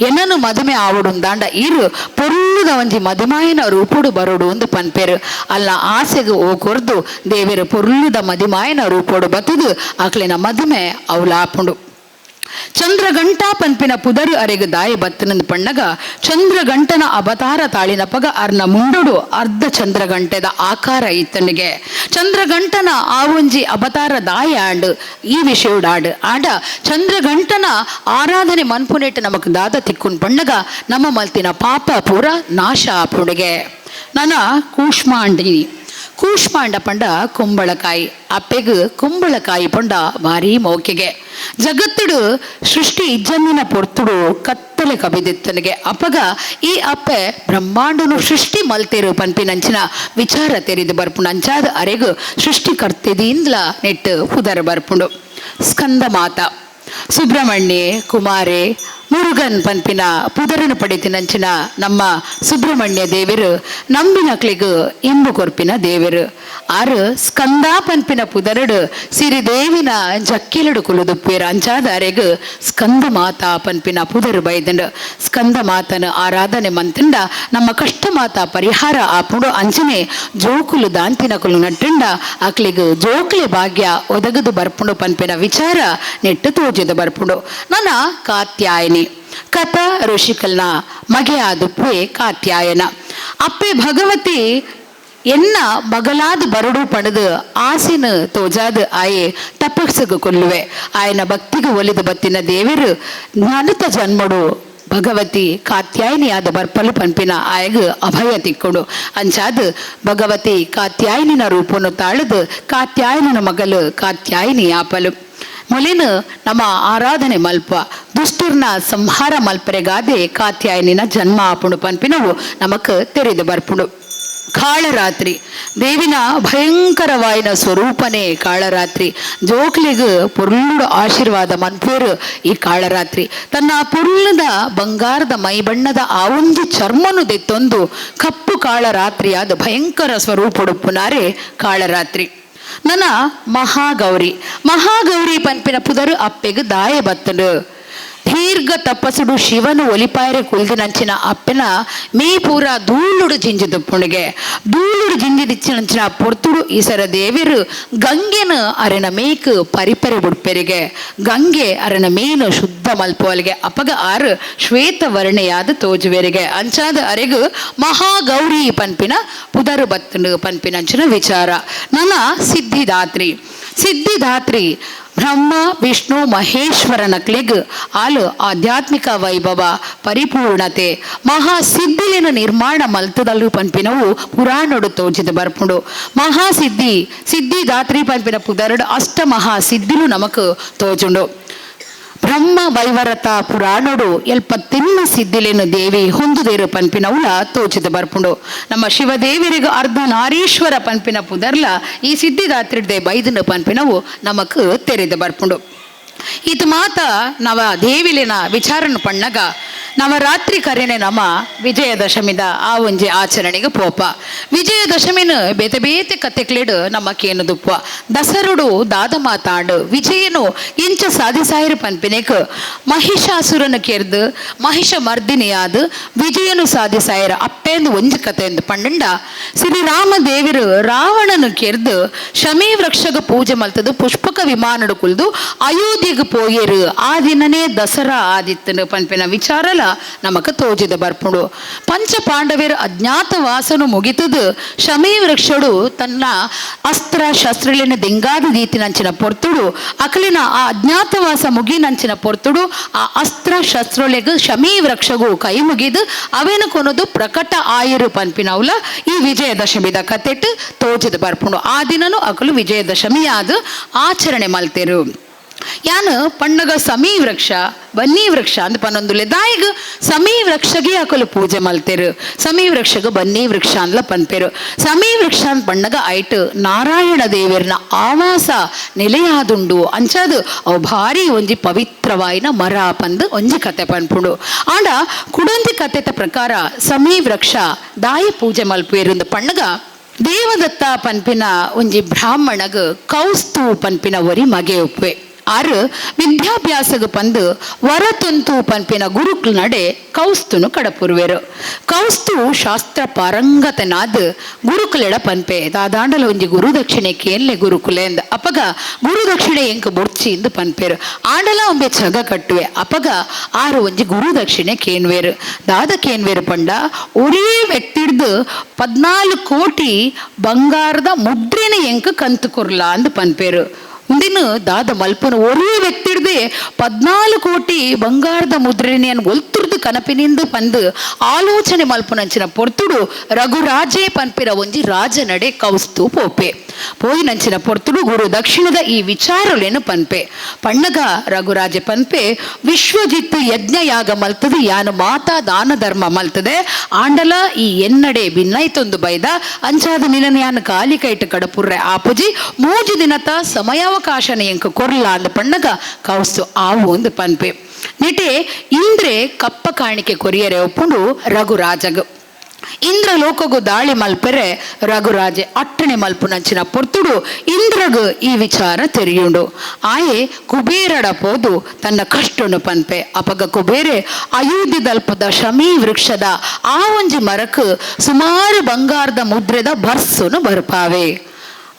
ಎನ್ನನು ಮದುಮೆ ಆವಡುಂದಾಂಡ ಇರು ಪೊರ್ಲುದ ಒಂಜಿ ಮದಿಮಾಯನ ರೂಪುಡು ಬರೋಡು ಒಂದು ಪನ್ಪೇರು ಅಲ್ಲ ಆಸೆಗೆ ಓ ಕೊರ್ದು ದೇವಿರು ಪೊರ್ಲುದ ಮದಿಮಾಯನ ರೂಪೋಡು ಬತ್ತದು ಆಕ್ಲಿನ ಮದುಮೆ ಅವಲಾಪುಂಡು ಚಂದ್ರಗಂಟ ಪನ್ಪಿನ ಪುದರು ಅರೆಗೆ ದಾಯ ಬತ್ತನಂದು ಪಣ್ಣಗ ಚಂದ್ರಗಂಟನ ಅವತಾರ ತಾಳಿನ ಪಗ ಅರ್ನ ಮುಂಡುಡು ಅರ್ಧ ಚಂದ್ರಗಂಟೆದ ಆಕಾರ ಇತ್ತನಿಗೆ ಚಂದ್ರಗಂಟನ ಆ ಒಂಜಿ ಅವತಾರ ದಾಯ ಆಂಡ್ ಈ ವಿಷಯಡಾಡು ಆಂಡ ಚಂದ್ರಗಂಟನ ಆರಾಧನೆ ಮನ್ಪುನೇಟ್ ನಮಕ್ ದಾದ ತಿಕ್ಕುನ್ ಪಣ್ಣಗ ನಮ್ಮ ಮಲ್ತಿನ ಪಾಪ ಪೂರ ನಾಶ ಆಪುಡಿಗೆ ನನ್ನ ಕೂಷ್ಮಾಂಡ ಪಂಡ ಕುಂಬಳಕಾಯಿ ಅಪ್ಪೆಗ್ ಕುಂಬಳಕಾಯಿ ಪಂಡ ಭಾರಿ ಮೋಕೆಗೆ ಜಗತ್ತುಡು ಸೃಷ್ಟಿ ಇಜ್ಜನ್ನಿನ ಪೊರ್ತುಡು ಕತ್ತಲೆ ಕಬಿದಿತ್ತನಿಗೆ ಅಪ್ಪಗ ಈ ಅಪ್ಪೆ ಬ್ರಹ್ಮಾಂಡನು ಸೃಷ್ಟಿ ಮಲ್ತೇರು ಪನ್ಪಿನಂಚಿನ ವಿಚಾರ ತೆರೆದು ಬರ್ಪುಂಡು ಅಂಚಾದ ಅರೆಗು ಸೃಷ್ಟಿಕರ್ತೆದಿಂದ್ಲ ನೆಟ್ಟು ಪುದರ್ ಬರ್ಪುಂಡು ಸ್ಕಂದ ಮಾತ ಸುಬ್ರಹ್ಮಣ್ಯೆ ಕುಮಾರೆ ಮುರುಗನ್ ಪನ್ಪಿನ ಪುದರನು ಪಡಿತಿನಂಚಿನ ನಮ್ಮ ಸುಬ್ರಹ್ಮಣ್ಯ ದೇವರು ನಂಬಿನಕ್ಲಿಗೂ ಇಂಬು ಕೊರ್ಪಿನ ದೇವರು ಆರು ಸ್ಕಂದ ಪನ್ಪಿನ ಪುದರಡು ಸಿರಿದೇವಿನ ಜಕ್ಕಿಲಡು ಕುಲುದುಪ್ಪೇರು ಅಂಚಾದ ಅರೆಗು ಸ್ಕಂದ ಮಾತಾ ಪನ್ಪಿನ ಪುದರು ಬೈದಂಡು ಸ್ಕಂದ ಮಾತನ ಆರಾಧನೆ ಮಂತಂಡ ನಮ್ಮ ಕಷ್ಟ ಮಾತ ಪರಿಹಾರ ಆಪುಡು ಅಂಚನೆ ಜೋಕುಲು ದಾಂತಿನ ಕುಲು ನಟ್ಟಂಡ ಅಕ್ಲಿಗೂ ಜೋಕ್ಲೆ ಭಾಗ್ಯ ಒದಗದು ಬರ್ಪುಂಡು ಪನ್ಪಿನ ವಿಚಾರ ನೆಟ್ಟು ತೋಜದು ಬರ್ಪುಂಡು ನನ್ನ ಕಾತ್ಯಾಯನಿ ಕಥ ಋಷಿಕಲ್ನ ಮಗೆ ಆದುಪ್ಪೆ ಕಾತ್ಯಾಯನ ಅಪ್ಪೆ ಭಗವತಿ ಎನ್ನ ಮಗಲಾದ ಬರಡು ಪಡೆದು ಆಸಿನ ತೋಜಾದ ಆಯೆ ತಪಸ್ಸು ಕೊಲ್ಲುವೆ ಆಯನ ಭಕ್ತಿಗೆ ಒಲಿದು ಬತ್ತಿನ ದೇವರು ಜ್ಞಾನತ ಜನ್ಮಡು ಭಗವತಿ ಕಾತ್ಯಾಯಿನಿಯಾದ ಬರ್ಪಲು ಪನ್ಪಿನ ಆಯಗ ಅಭಯ ತಿಕ್ಕೊಡು ಅಂಚಾದ ಭಗವತಿ ಕಾತ್ಯಾಯಿನಿನ ರೂಪನು ತಾಳದು ಕಾತ್ಯಾಯನನ ಮಗಲು ಕಾತ್ಯಾಯಿನಿ ಆಪಲು ಮೊಲಿನ ನಮ್ಮ ಆರಾಧನೆ ಮಲ್ಪ ದುಷ್ಟರ್ನ ಸಂಹಾರ ಮಲ್ಪರೆಗಾದೆ ಕಾತ್ಯಾಯನಿನ ಜನ್ಮ ಆಪುಂಡು ಪನ್ಪಿನವು ನಮಕ್ ತೆರೆದು ಬರ್ಪುಡು ಕಾಳರಾತ್ರಿ ದೇವಿನ ಭಯಂಕರವಾಯಿನ ಸ್ವರೂಪನೇ ಕಾಳರಾತ್ರಿ ಜೋಕ್ಲಿಗೂ ಪೊರ್ಲುಡು ಆಶೀರ್ವಾದ ಮನ್ಪೇರು ಈ ಕಾಳರಾತ್ರಿ ತನ್ನ ಪೊರ್ಲದ ಬಂಗಾರದ ಮೈಬಣ್ಣದ ಆ ಒಂದು ಚರ್ಮನು ದೆತ್ತೊಂದು ಕಪ್ಪು ಕಾಳರಾತ್ರಿಯಾದ ಭಯಂಕರ ಸ್ವರೂಪಡು ಪುನಾರೆ ಕಾಳರಾತ್ರಿ ನನ್ನ ಮಹಾಗೌರಿ ಪನ್ಪಿನ ಪುದರು ಅಪ್ಪೆಗೆ ದಾಯ ಬತ್ತನು ದೀರ್ಘ ತಪಸ್ಸುಡು ಶಿವನು ಒಲಿಪಾಯರೆ ಕುಲ್ದಿನಂಚಿನ ಅಪ್ಪನ ಮೇ ಪೂರ ಧೂಳುಡು ಜಿಂಜಿದು ಪುಣಿಗೆ ಧೂಳುಡು ಜಿಂಜಿದಿಚ್ಚಿನಂಚಿನ ಪೊರ್ತುಡು ಈಸರ ದೇವಿರು ಗಂಗೆನ ಅರೆನ ಮೇಕ್ ಪರಿಪರೆ ಬುಡ್ಪೆರಿಗೆ ಗಂಗೆ ಅರೆನ ಮೇನು ಶುದ್ಧ ಮಲ್ಪೋಲ್ಗೆ ಅಪಗ ಆರು ಶ್ವೇತ ವರ್ಣೆಯಾದ ತೋಜುವೆರಿಗೆ ಅಂಚಾದ ಅರೆಗು ಮಹಾಗೌರಿ ಪನ್ಪಿನ ಪುದರು ಬತ್ತನು ಪನ್ಪಿನಂಚಿನ ವಿಚಾರ ನನ್ನ ಸಿದ್ಧಿದಾತ್ರಿ ಬ್ರಹ್ಮ ವಿಷ್ಣು ಮಹೇಶ್ವರನಕ್ಲೆಗ್ ಆಲು ಆಧ್ಯಾತ್ಮಿಕ ವೈಭವ ಪರಿಪೂರ್ಣತೆ ಮಹಾಸಿದ್ಧಿಲಿನ ನಿರ್ಮಾಣ ಮಲ್ತದಲ್ಲೂ ಪನ್ಪಿನವು ಪುರಾಣಡು ತೋಜಿದು ಬರ್ಪುಂಡು ಸಿದ್ಧಿದಾತ್ರಿ ಪನ್ಪಿನ ಪುದರಡು ಅಷ್ಟ ಮಹಾಸಿದ್ಧಿಲು ನಮಕ್ ತೋಜುಂಡು ಬ್ರಹ್ಮ ವೈವರತ ಪುರಾಣಡು ಎಲ್ಪತ್ತಿನ್ನ ಸಿದ್ಧಿಲೇನು ದೇವಿ ಹೊಂದುದೇರು ಪನ್ಪಿನವುಲ ತೋಚಿದ ಬರ್ಪುಂಡು ನಮ್ಮ ಶಿವದೇವಿರಿಗೂ ಅರ್ಧ ನಾರೀಶ್ವರ ಪನ್ಪಿನ ಪುದರ್ಲ ಈ ಸಿದ್ಧಿದಾತ್ರಿಡ್ದೆ ಬೈದಿನ ಪನ್ಪಿನವು ನಮಕ್ ತೆರೆದು ಬರ್ಪುಂಡು ಇದು ಮಾತ ನವ ದೇವಿಲಿನ ವಿಚಾರನು ಪಣ್ಣಗ ನವರಾತ್ರಿ ಕರೆನೆ ನಮ್ಮ ವಿಜಯದಶಮಿದ ಆ ಒಂಜಿ ಆಚರಣೆಗೆ ಪೋಪ. ವಿಜಯದಶಮಿನ ಬೇತೆ ಬೇತೆ ಕತೆಕ್ಲೇಡು ನಮ್ಮಕ್ಕೇನು ದುಪ್ಪ. ದಸರುಡು ದಾದ ಮಾತಾಡು ವಿಜಯನು ಇಂಚ ಸಾಧಿಸಾಯಿರು ಪನ್ಪಿನೇಕ್ ಮಹಿಷಾಸುರನ ಕೆರ್ದು ಮಹಿಷ ಮರ್ದಿನಿಯಾದ ವಿಜಯನು ಸಾಧಿಸಾಯಿರ ಅಪ್ಪೇಂದು ಒಂಜಿ ಕತೆ ಎಂದು ಪಂಡ ಶ್ರೀರಾಮ ದೇವಿರು ರಾವಣನು ಕೆರ್ದು ಶಮೀ ವೃಕ್ಷಗ ಪೂಜೆ ಮಲ್ತದು ಪುಷ್ಪಕ ವಿಮಾನಡು ಕುಲ್ದು ಅಯೋಧ್ಯೆಗೆ ಪೋಯರು ಆ ದಿನನೇ ದಸರಾ ಆದಿತ್ತನು ಪನ್ಪಿನ ವಿಚಾರಲ ನಮಕ್ ತೋಜಿದ ಬರ್ಪುಡು. ಪಂಚ ಪಾಂಡವರ ಅಜ್ಞಾತವಾಸನು ಮುಗಿತದು ಶಮೀ ವೃಕ್ಷಡು ತನ್ನ ಅಸ್ತ್ರ ಶಸ್ತ್ರಲಿನ ದಿಂಗಾದ ರೀತಿನಂಚಿನ ಪೊರ್ತುಡು ಅಕಲಿನ ಆ ಅಜ್ಞಾತವಾಸ ಮುಗಿನಂಚಿನ ಪೊರ್ತುಡು ಆ ಅಸ್ತ್ರ ಶಸ್ತ್ರೊಲೆಗ ಶಮೀ ವೃಕ್ಷಗೂ ಕೈ ಮುಗಿದು ಅವೇನು ಕೊನದು ಪ್ರಕಟ ಆಯಿರು ಪನ್ಪಿನವುಲ ಈ ವಿಜಯದಶಮಿದ ಕತೆಟ್ ತೋಜಿದ ಬರ್ಪುಡು. ಆ ದಿನನು ಅಕಲು ವಿಜಯದಶಮಿ ಆದ ಆಚರಣೆ ಮಲ್ತೇರು. ಯಾನು ಪಣ್ಣಗ ಸಮೀ ವೃಕ್ಷ ಬನ್ನಿ ವೃಕ್ಷ ಅಂತ ಪನ್ನೊಂದುಲೆ ದಾಯಿಗ ಸಮೀ ವೃಕ್ಷಗೆ ಅಕಲು ಪೂಜೆ ಮಲ್ತೇರು. ಸಮೀ ವೃಕ್ಷಗ ಬನ್ನಿ ವೃಕ್ಷ ಅಂದ್ಲ ಪನ್ಪೇರು. ಸಮೀ ವೃಕ್ಷ ಅಂತ ಪಣ್ಣಗ ಐಟ್ ನಾರಾಯಣ ದೇವರನ ಆವಾಸ ನೆಲೆಯಾದುಂಡು ಅಂಚದು ಅವು ಭಾರಿ ಒಂಜಿ ಪವಿತ್ರವಾಯಿನ ಮರ ಪಂದು ಒಂಜಿ ಕತೆ ಪನ್ಪುಂಡು. ಆಂಡ ಕುಡೊಂಜಿ ಕತೆತ ಪ್ರಕಾರ ಸಮೀ ವೃಕ್ಷ ದಾಯಿ ಪೂಜೆ ಮಲ್ಪೇರು ಪಣ್ಣಗ ದೇವದತ್ತ ಪನ್ಪಿನ ಒಂಜಿ ಬ್ರಾಹ್ಮಣಗ ಕೌಸ್ತು ಪನ್ಪಿನ ಒರಿ ಮಗೆ ಉಪ್ಪೆ ಆರು ವಿದ್ಯಾಭ್ಯಾಸಗ ಪಂದು ವರತಂತು ಪನ್ಪಿನ ಗುರುಕ್ಲ ನಡೆ ಕೌಸ್ತುನು ಕಡಪುರ್ವೆರು. ಕೌಸ್ತು ಶಾಸ್ತ್ರ ಪಾರಂಗತನಾದ ಗುರುಕುಲೆಡ ಪನ್ಪೆ ದಾದಾಂಡಲ ಒಂಜಿ ಗುರುದಕ್ಷಿಣೆ ಕೇನ್ಲೆ ಗುರುಕುಲೆ ಅಂದ ಅಪಗ ಗುರುದಕ್ಷಿಣೆ ಎಂಕ್ ಬೊಡ್ಚಿ ಇಂದು ಪನ್ಪೇರು. ಆಂಡಲ ಒಂಬೆ ಚಗ ಕಟ್ಟುವೆ ಅಪಗ ಆರು ಒಂಜಿ ಗುರುದಕ್ಷಿಣೆ ಕೇನ್ವೇರು ದಾದ ಕೇನ್ವೇರು ಪಂಡ ಒರೇ ವ್ಯಕ್ತಿಡ್ದು 14 ಕೋಟಿ ಬಂಗಾರದ ಮುದ್ರೆನ ಎಂಕ್ ಕಂತು ಕೊರ್ಲ ಅಂದು ಪನ್ಪೇರು. ಮುಂದಿನ ದಾದ ಮಲ್ಪನ ಒರೇ ವ್ಯಕ್ತಿಡ್ದೆ 14 ಕೋಟಿ ಬಂಗಾರದ ಮುದ್ರೆನೆಯನ್ನು ಒಲ್ತುರ್ದು ಕನಪಿನಿಂದ ಪಂದು ಆಲೋಚನೆ ಮಲ್ಪನಂಚಿನ ಪೊರ್ತುಡು ರಘುರಾಜೇ ಪನ್ಪಿರ ಒಂಜಿ ರಾಜ ನಡೆ ಕೌಸ್ತು ಪೋಪೆ ಪೋಯಿನಂಚಿನ ಪೊರ್ತುಡು ಗುರು ದಕ್ಷಿಣದ ಈ ವಿಚಾರಲೇನು ಪನ್ಪೆ ಪಣ್ಣಗ ರಘುರಾಜೆ ಪನ್ಪೆ ವಿಶ್ವಜಿತ್ ಯಜ್ಞ ಯಾಗ ಮಲ್ತದೆ ಯಾನು ಮಾತಾ ದಾನ ಧರ್ಮ ಮಲ್ತದೆ ಆಂಡಲ ಈ ಎನ್ನಡೆ ಭಿನ್ನೈತೊಂದು ಬೈದ ಅಂಚಾದ ನಿನ್ನ ಯಾನು ಕಾಲಿ ಕೈಟ್ ಕಡಪುರ್ರೆ ಆಪುಜಿ 3 ದಿನತ ಸಮಯಾವಕಾಶನ ಎಂಕ ಕೊರ್ಲ ಅಂದ ಪಣ್ಣಗ ಕೌಸ್ತು ಆವು ಒಂದು ಪನ್ಪೆ ನಿಟೆ ಇಂದ್ರೆ ಕಪ್ಪ ಕಾಣಿಕೆ ಕೊರಿಯರೆ ಒಪ್ಪುಂಡು ರಘುರಾಜಗ ಇಂದ್ರ ಲೋಕಗು ದಾಳಿ ಮಲ್ಪೆರೆ ರಘುರಾಜೆ ಅಟ್ಟಣೆ ಮಲ್ಪುನಂಚಿನ ಪೊರ್ತುಡು ಇಂದ್ರಗ ಈ ವಿಚಾರ ತೆರೆಯುಂಡು. ಆಯೆ ಕುಬೇರಡ ಪೋದು ತನ್ನ ಕಷ್ಟನು ಪನ್ಪೆ ಅಪಗ ಕುಬೇರೆ ಅಯೋಧ್ಯದಲ್ಪದ ಶಮೀ ವೃಕ್ಷದ ಆ ಒಂಜಿ ಮರಕ್ ಸುಮಾರು ಬಂಗಾರದ ಮುದ್ರೆದ ಬರ್ಸುನು ಬರ್ಪಾವೆ.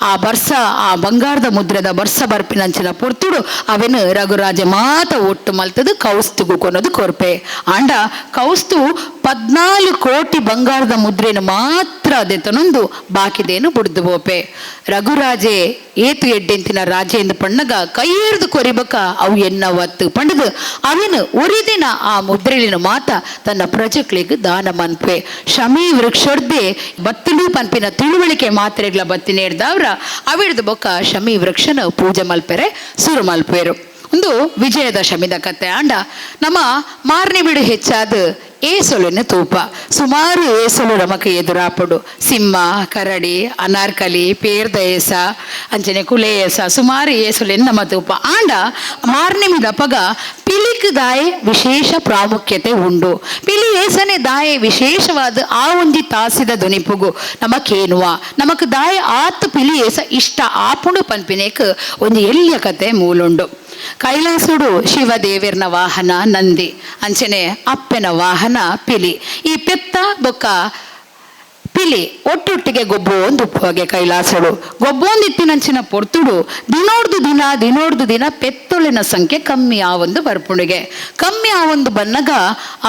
ಆ ಬರ್ಸ ಆ ಬಂಗಾರದ ಮುದ್ರೆದ ಬರ್ಸ ಬರ್ಪಿನಂಚಿನ ಪೊರ್ತುಡು ಅವೆನು ರಘುರಾಜ ಮಾತ ಒಟ್ಟು ಮಲ್ತದು ಕೌಸ್ತುಗು ಕೊನದು ಕೊರ್ಪೆ ಆಂಡ ಕೌಸ್ತು 14 ಕೋಟಿ ಬಂಗಾರದ ಮುದ್ರೆನು ಮಾತ್ರ ಅದೆತನೊಂದು ಬಾಕಿದೇನು ಬುಡ್ದು ಬೋಪೆ. ರಘುರಾಜೆ ಏತು ಎಡ್ಡೆಂತಿನ ರಾಜೆ ಎಂದು ಪಣ್ಣಗ ಕೈಯೇರ್ದು ಕೊರಿಬಕ ಅವು ಎನ್ನವತ್ತು ಪಂಡದು ಅವೆನು ಒರಿದಿನ ಆ ಮುದ್ರೆಲಿನ ಮಾತ ತನ್ನ ಪ್ರಜೆಗಳಿಗೆ ದಾನ ಮನ್ಪೆ. ಶಮೀ ವೃಕ್ಷೊಡ್ದೆ ಬತ್ತಿಲು ಪನ್ಪಿನ ತಿಳುವಳಿಕೆ ಮಾತ್ರೆಗಳ ಬತ್ತಿನೇಡ್ದವ್ರ ಅವಿಡ್ದು ಬೊಕ್ಕ ಶಮೀ ವೃಕ್ಷನ ಪೂಜೆ ಮಲ್ಪೆರೆ ಸುರು ಮಲ್ಪೇರು. ಒಂದು ವಿಜಯದಶಮಿದ ಕತೆ ಆಂಡ ನಮ್ಮ ಮಾರ್ನೆ ಬಿಡು ಹೆಚ್ಚಾದ ಏಸೊಲಿನ ತೂಪ ಸುಮಾರು ಏಸೊಲು ನಮಕ್ ಎದುರಾಪಡು ಸಿಂಹ ಕರಡಿ ಅನಾರ್ಕಲಿ ಪೇರ್ದ ಏಸ ಅಂಚನೆ ಕುಲೆ ಏಸ ಸುಮಾರು ಏಸೊಲಿನ ನಮ್ಮ ತೂಪ ಆಂಡ ಮಾರ್ನೆ ಮಿದಪಗ ಪಿಲಿಕ್ ದಾಯೆ ವಿಶೇಷ ಪ್ರಾಮುಖ್ಯತೆ ಉಂಡು. ಪಿಲಿ ಏಸನೆ ದಾಯೆ ವಿಶೇಷವಾದ ಆ ಒಂಜಿ ತಾಸಿದ ಧ್ವನಿಪುಗು ನಮಕೇನುವ ನಮಕ್ ದಾಯೆ ಆತ್ ಪಿಲಿ ಏಸ ಇಷ್ಟ ಆಪುಂಡು ಪನ್ಪಿನೇಕ್ ಒಂಜಿ ಎಲ್ಲಿಯ ಕತೆ ಮೂಲುಂಡು. ಕೈಲಾಸುಡು ಶಿವದೇವಿರ್ನ ವಾಹನ ನಂದಿ ಅಂಚನೆ ಅಪ್ಪೆನ ವಾಹನ ಪಿಲಿ. ಈ ಪೆತ್ತ ಬೊಕ್ಕ ಪಿಲಿ ಒಟ್ಟೊಟ್ಟಿಗೆ ಗೊಬ್ಬೊಂದು ಉಪ್ಪುಗೆ ಕೈಲಾಸಡು ಗೊಬ್ಬೊಂದಿತ್ತಿನಂಚಿನ ಪೊರ್ತುಡು ದಿನೋಡ್ದು ದಿನ ಪೆತ್ತೊಳಿನ ಸಂಖ್ಯೆ ಕಮ್ಮಿ ಆವೊಂದು ಬರ್ಪುಣಿಗೆ ಕಮ್ಮಿ ಆವೊಂದು ಬನ್ನಗ